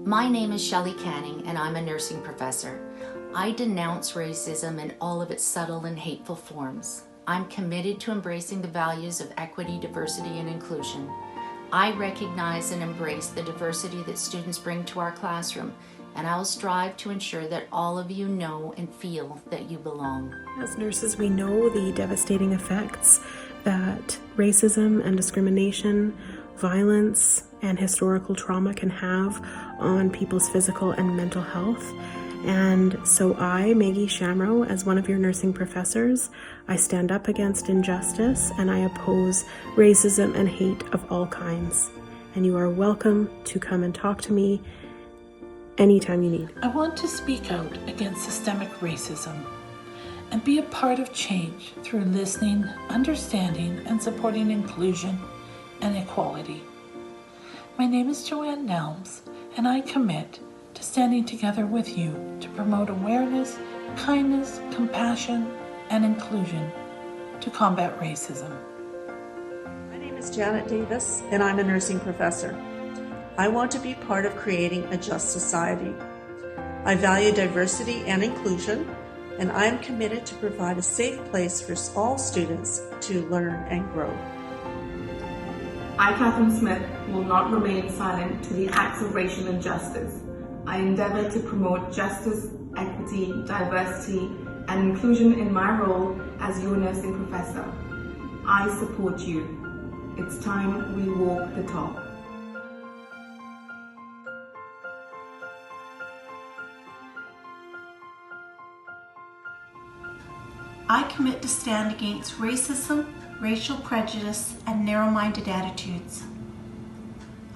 My name is Shelley Canning and I'm a nursing professor. I denounce racism in all of its subtle and hateful forms. I'm committed to embracing the values of equity, diversity, and inclusion. I recognize and embrace the diversity that students bring to our classroom, and I will strive to ensure that all of you know and feel that you belong. As nurses, we know the devastating effects that racism and discrimination, violence, and historical trauma can have on people's physical and mental health. And so I, Maggie Shamrow, as one of your nursing professors, I stand up against injustice and I oppose racism and hate of all kinds. And you are welcome to come and talk to me anytime you need. I want to speak out against systemic racism and be a part of change through listening, understanding, and supporting inclusion and equality. My name is Joanne Nelms, and I commit to standing together with you to promote awareness, kindness, compassion, and inclusion to combat racism. My name is Janet Davis, and I'm a nursing professor. I want to be part of creating a just society. I value diversity and inclusion, and I am committed to provide a safe place for all students to learn and grow. I, Catherine Smith, will not remain silent to the acts of racial injustice. I endeavour to promote justice, equity, diversity, and inclusion in my role as your nursing professor. I support you. It's time we walk the talk. I commit to stand against racism, racial prejudice, and narrow-minded attitudes.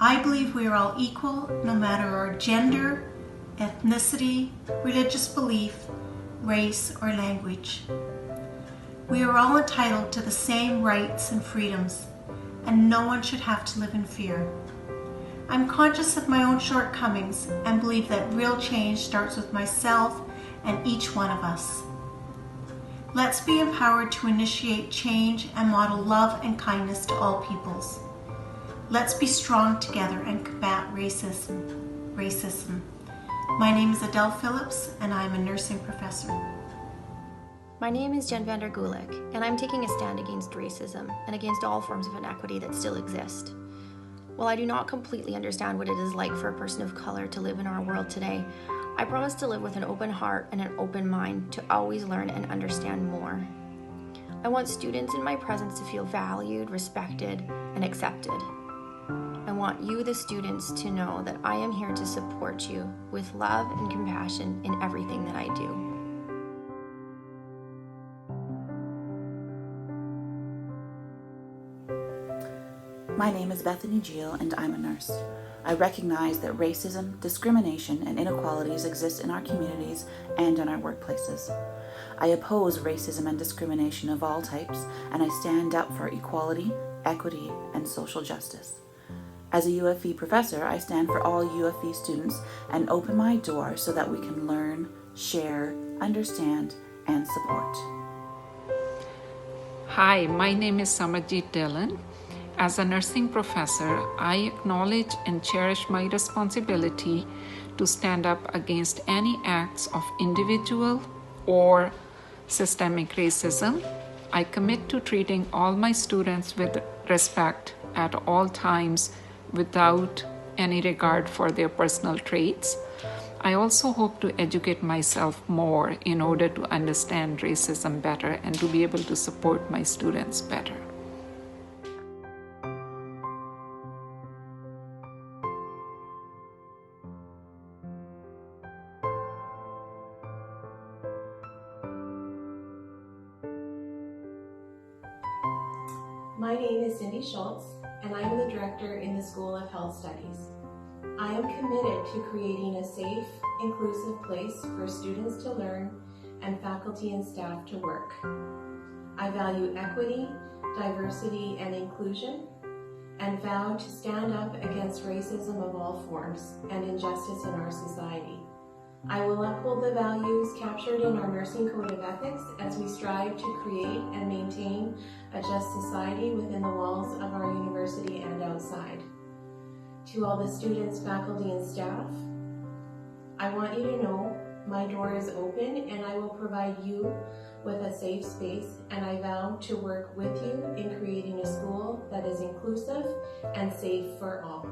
I believe we are all equal, no matter our gender, ethnicity, religious belief, race, or language. We are all entitled to the same rights and freedoms, and no one should have to live in fear. I'm conscious of my own shortcomings and believe that real change starts with myself and each one of us. Let's be empowered to initiate change and model love and kindness to all peoples. Let's be strong together and combat racism. My name is Adele Phillips, and I am a nursing professor. My name is Jen Vander Gulik, and I'm taking a stand against racism and against all forms of inequity that still exist. While I do not completely understand what it is like for a person of color to live in our world today, I promise to live with an open heart and an open mind to always learn and understand more. I want students in my presence to feel valued, respected, and accepted. I want you, the students, to know that I am here to support you with love and compassion in everything that I do. My name is Bethany Giel, and I'm a nurse. I recognize that racism, discrimination, and inequalities exist in our communities and in our workplaces. I oppose racism and discrimination of all types, and I stand up for equality, equity, and social justice. As a UFV professor, I stand for all UFV students and open my door so that we can learn, share, understand, and support. Hi, my name is Samarjit Dillon. As a nursing professor, I acknowledge and cherish my responsibility to stand up against any acts of individual or systemic racism. I commit to treating all my students with respect at all times without any regard for their personal traits. I also hope to educate myself more in order to understand racism better and to be able to support my students better. My name is Cindy Schultz, and I am the director in the School of Health Studies. I am committed to creating a safe, inclusive place for students to learn and faculty and staff to work. I value equity, diversity, and inclusion, and vow to stand up against racism of all forms and injustice in our society. I will uphold the values captured in our Nursing Code of Ethics as we strive to create and maintain a just society within the walls of our university and outside. To all the students, faculty, and staff, I want you to know my door is open and I will provide you with a safe space, and I vow to work with you in creating a school that is inclusive and safe for all.